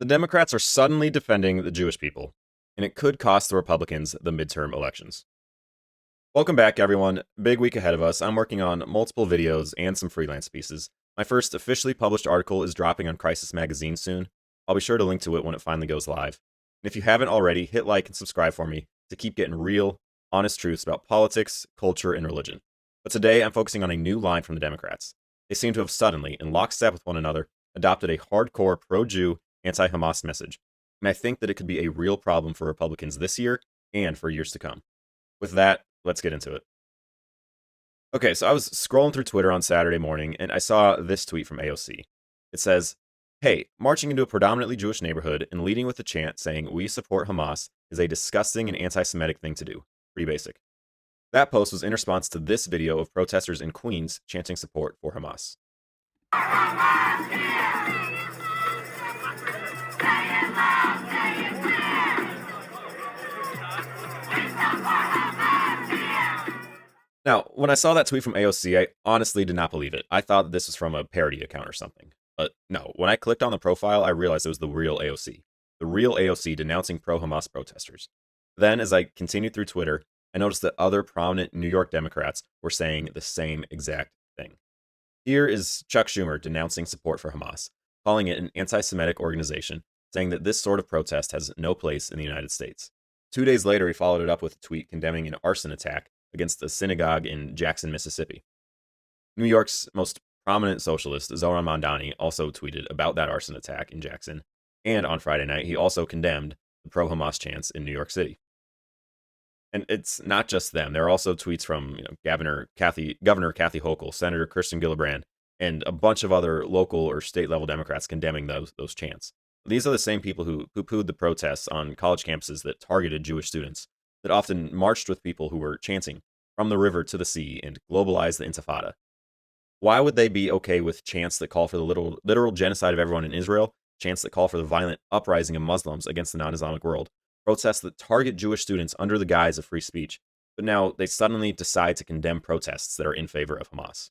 The Democrats are suddenly defending the Jewish people, and it could cost the Republicans the midterm elections. Welcome back, everyone. Big week ahead of us. I'm working on multiple videos and some freelance pieces. My first officially published article is dropping on Crisis Magazine soon. I'll be sure to link to it when it finally goes live. And if you haven't already, hit like and subscribe for me to keep getting real, honest truths about politics, culture, and religion. But today, I'm focusing on a new line from the Democrats. They seem to have suddenly, in lockstep with one another, adopted a hardcore pro-Jew, anti-Hamas message. And I think that it could be a real problem for Republicans this year and for years to come. With that, let's get into it. Okay, so I was scrolling through Twitter on Saturday morning, and I saw this tweet from AOC. It says, "Hey, marching into a predominantly Jewish neighborhood and leading with a chant saying we support Hamas is a disgusting and anti-Semitic thing to do. Pretty basic." That post was in response to this video of protesters in Queens chanting support for Hamas. Now, when I saw that tweet from AOC, I honestly did not believe it. I thought that this was from a parody account or something. But no, when I clicked on the profile, I realized it was the real AOC. The real AOC denouncing pro-Hamas protesters. Then, as I continued through Twitter, I noticed that other prominent New York Democrats were saying the same exact thing. Here is Chuck Schumer denouncing support for Hamas, calling it an anti-Semitic organization, saying that this sort of protest has no place in the United States. 2 days later, he followed it up with a tweet condemning an arson attack against a synagogue in Jackson, Mississippi. New York's most prominent socialist, Zohran Mamdani, also tweeted about that arson attack in Jackson, and on Friday night, he also condemned the pro-Hamas chants in New York City. And it's not just them. There are also tweets from Governor Kathy Hochul, Senator Kirsten Gillibrand, and a bunch of other local or state-level Democrats condemning those chants. These are the same people who poo-pooed the protests on college campuses that targeted Jewish students, that often marched with people who were chanting from the river to the sea and globalized the Intifada. Why would they be okay with chants that call for the literal genocide of everyone in Israel, chants that call for the violent uprising of Muslims against the non-Islamic world, protests that target Jewish students under the guise of free speech, but now they suddenly decide to condemn protests that are in favor of Hamas?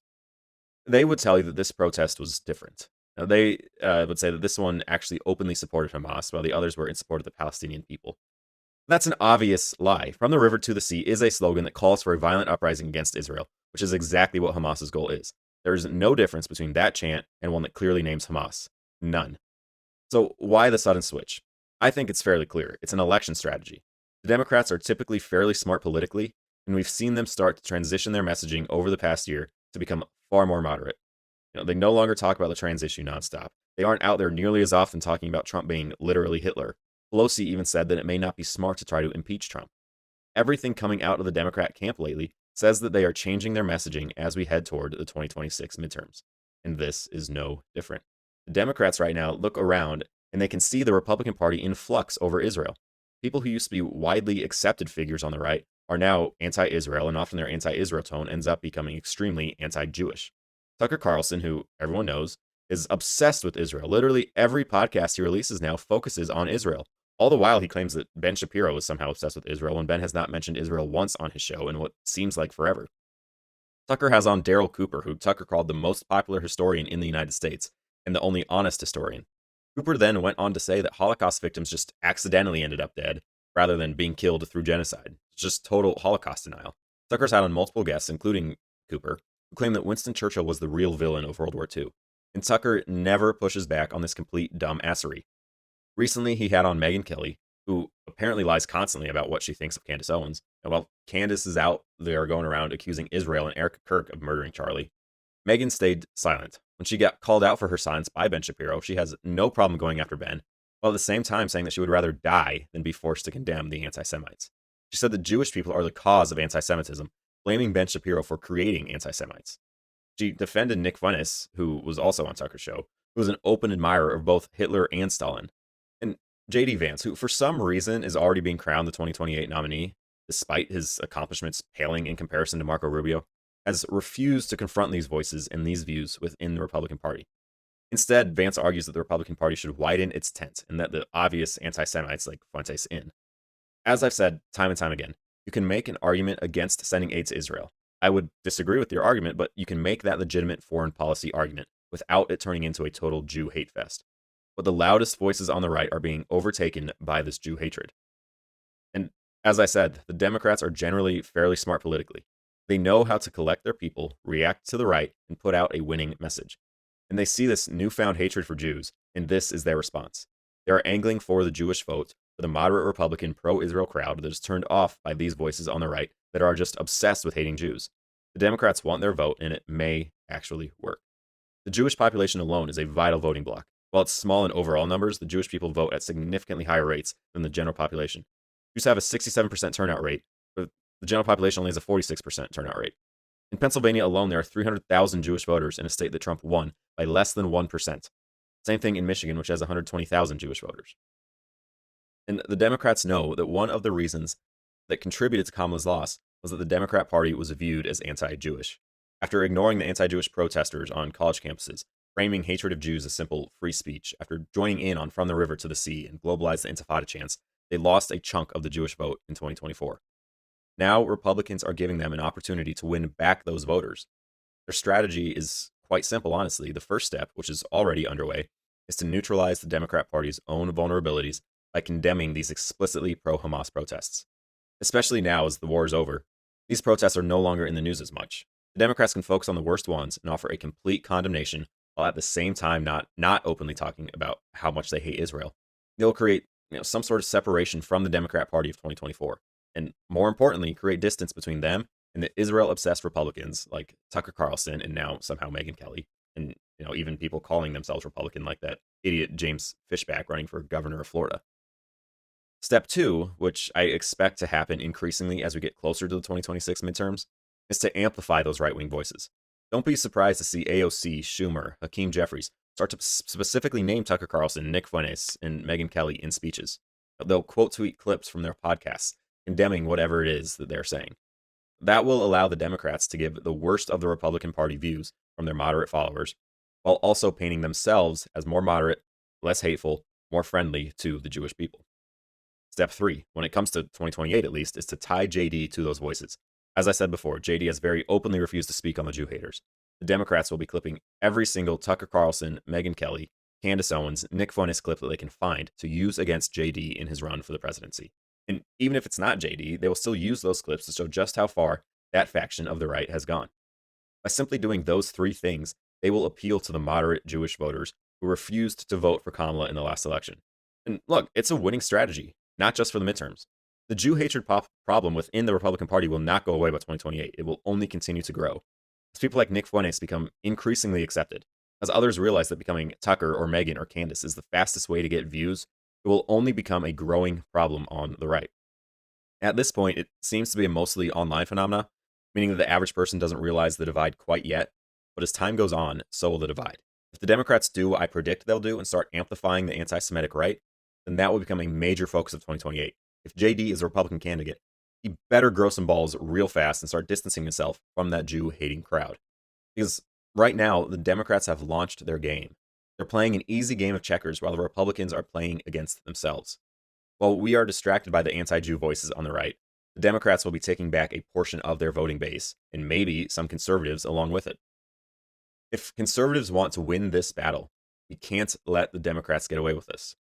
They would tell you that this protest was different. Now, they would say that this one actually openly supported Hamas, while the others were in support of the Palestinian people. That's an obvious lie. From the river to the sea is a slogan that calls for a violent uprising against Israel, which is exactly what Hamas's goal is. There is no difference between that chant and one that clearly names Hamas. None. So why the sudden switch? I think it's fairly clear. It's an election strategy. The Democrats are typically fairly smart politically, and we've seen them start to transition their messaging over the past year to become far more moderate. They no longer talk about the trans issue nonstop. They aren't out there nearly as often talking about Trump being literally Hitler. Pelosi even said that it may not be smart to try to impeach Trump. Everything coming out of the Democrat camp lately says that they are changing their messaging as we head toward the 2026 midterms. And this is no different. The Democrats right now look around and they can see the Republican Party in flux over Israel. People who used to be widely accepted figures on the right are now anti-Israel, and often their anti-Israel tone ends up becoming extremely anti-Jewish. Tucker Carlson, who everyone knows, is obsessed with Israel. Literally every podcast he releases now focuses on Israel. All the while, he claims that Ben Shapiro is somehow obsessed with Israel, when Ben has not mentioned Israel once on his show in what seems like forever. Tucker has on Daryl Cooper, who Tucker called the most popular historian in the United States, and the only honest historian. Cooper then went on to say that Holocaust victims just accidentally ended up dead, rather than being killed through genocide. It's just total Holocaust denial. Tucker's had on multiple guests, including Cooper, who claim that Winston Churchill was the real villain of World War II. And Tucker never pushes back on this complete dumbassery. Recently, he had on Megyn Kelly, who apparently lies constantly about what she thinks of Candace Owens. And while Candace is out there going around accusing Israel and Erica Kirk of murdering Charlie, Megyn stayed silent. When she got called out for her silence by Ben Shapiro, she has no problem going after Ben, while at the same time saying that she would rather die than be forced to condemn the anti-Semites. She said that Jewish people are the cause of anti-Semitism, blaming Ben Shapiro for creating anti-Semites. She defended Nick Fuentes, who was also on Tucker's show, who was an open admirer of both Hitler and Stalin. And JD Vance, who for some reason is already being crowned the 2028 nominee, despite his accomplishments paling in comparison to Marco Rubio, has refused to confront these voices and these views within the Republican Party. Instead, Vance argues that the Republican Party should widen its tent and let the obvious anti-Semites like Fuentes in. As I've said time and time again, you can make an argument against sending aid to Israel. I would disagree with your argument, but you can make that legitimate foreign policy argument without it turning into a total Jew hate fest. but the loudest voices on the right are being overtaken by this Jew hatred. And as I said, the Democrats are generally fairly smart politically. They know how to collect their people, react to the right, and put out a winning message. And they see this newfound hatred for Jews, and this is their response. They are angling for the Jewish vote, for the moderate Republican pro-Israel crowd that is turned off by these voices on the right that are just obsessed with hating Jews. The Democrats want their vote, and it may actually work. The Jewish population alone is a vital voting bloc. While it's small in overall numbers, the Jewish people vote at significantly higher rates than the general population. Jews have a 67% turnout rate, but the general population only has a 46% turnout rate. In Pennsylvania alone, there are 300,000 Jewish voters in a state that Trump won by less than 1%. Same thing in Michigan, which has 120,000 Jewish voters. And the Democrats know that one of the reasons that contributed to Kamala's loss was that the Democrat Party was viewed as anti-Jewish. After ignoring the anti-Jewish protesters on college campuses, framing hatred of Jews as simple free speech, after joining in on From the River to the Sea and globalized the Intifada chants, they lost a chunk of the Jewish vote in 2024. Now, Republicans are giving them an opportunity to win back those voters. Their strategy is quite simple, honestly. The first step, which is already underway, is to neutralize the Democrat Party's own vulnerabilities by condemning these explicitly pro-Hamas protests. Especially now, as the war is over, these protests are no longer in the news as much. The Democrats can focus on the worst ones and offer a complete condemnation while at the same time not openly talking about how much they hate Israel. They'll create some sort of separation from the Democrat Party of 2024. And more importantly, create distance between them and the Israel-obsessed Republicans like Tucker Carlson and now somehow Megyn Kelly, and even people calling themselves Republican like that idiot James Fishback running for governor of Florida. Step 2, which I expect to happen increasingly as we get closer to the 2026 midterms, is to amplify those right-wing voices. Don't be surprised to see AOC, Schumer, Hakeem Jeffries start to specifically name Tucker Carlson, Nick Fuentes, and Megyn Kelly in speeches. They'll quote tweet clips from their podcasts, condemning whatever it is that they're saying. That will allow the Democrats to give the worst of the Republican Party views from their moderate followers, while also painting themselves as more moderate, less hateful, more friendly to the Jewish people. Step 3, when it comes to 2028 at least, is to tie JD to those voices. As I said before, JD has very openly refused to speak on the Jew haters. The Democrats will be clipping every single Tucker Carlson, Megyn Kelly, Candace Owens, Nick Fuentes clip that they can find to use against JD in his run for the presidency. And even if it's not JD, they will still use those clips to show just how far that faction of the right has gone. By simply doing those 3 things, they will appeal to the moderate Jewish voters who refused to vote for Kamala in the last election. And look, it's a winning strategy, not just for the midterms. The Jew hatred problem within the Republican Party will not go away by 2028. It will only continue to grow. As people like Nick Fuentes become increasingly accepted, as others realize that becoming Tucker or Megyn or Candace is the fastest way to get views, it will only become a growing problem on the right. At this point, it seems to be a mostly online phenomena, meaning that the average person doesn't realize the divide quite yet, but as time goes on, so will the divide. If the Democrats do what I predict they'll do and start amplifying the anti-Semitic right, then that will become a major focus of 2028. If JD is a Republican candidate, he better grow some balls real fast and start distancing himself from that Jew-hating crowd. Because right now, the Democrats have launched their game. They're playing an easy game of checkers while the Republicans are playing against themselves. While we are distracted by the anti-Jew voices on the right, the Democrats will be taking back a portion of their voting base, and maybe some conservatives along with it. If conservatives want to win this battle, we can't let the Democrats get away with this.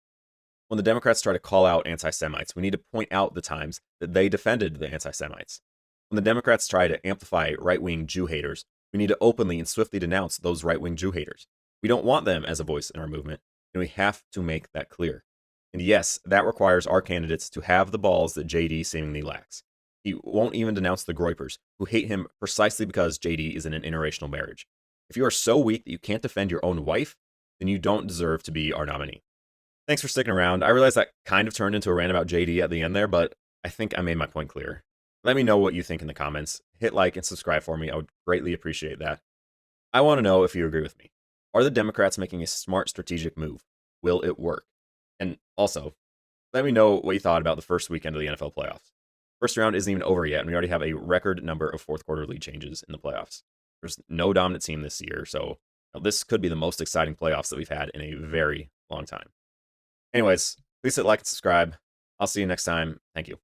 When the Democrats try to call out anti-Semites, we need to point out the times that they defended the anti-Semites. When the Democrats try to amplify right-wing Jew haters, we need to openly and swiftly denounce those right-wing Jew haters. We don't want them as a voice in our movement, and we have to make that clear. And yes, that requires our candidates to have the balls that JD seemingly lacks. He won't even denounce the Groypers, who hate him precisely because JD is in an interracial marriage. If you are so weak that you can't defend your own wife, then you don't deserve to be our nominee. Thanks for sticking around. I realize that kind of turned into a rant about JD at the end there, but I think I made my point clear. Let me know what you think in the comments. Hit like and subscribe for me. I would greatly appreciate that. I want to know if you agree with me. Are the Democrats making a smart strategic move? Will it work? And also, let me know what you thought about the first weekend of the NFL playoffs. First round isn't even over yet, and we already have a record number of fourth quarter lead changes in the playoffs. There's no dominant team this year, so this could be the most exciting playoffs that we've had in a very long time. Anyways, please hit like and subscribe. I'll see you next time. Thank you.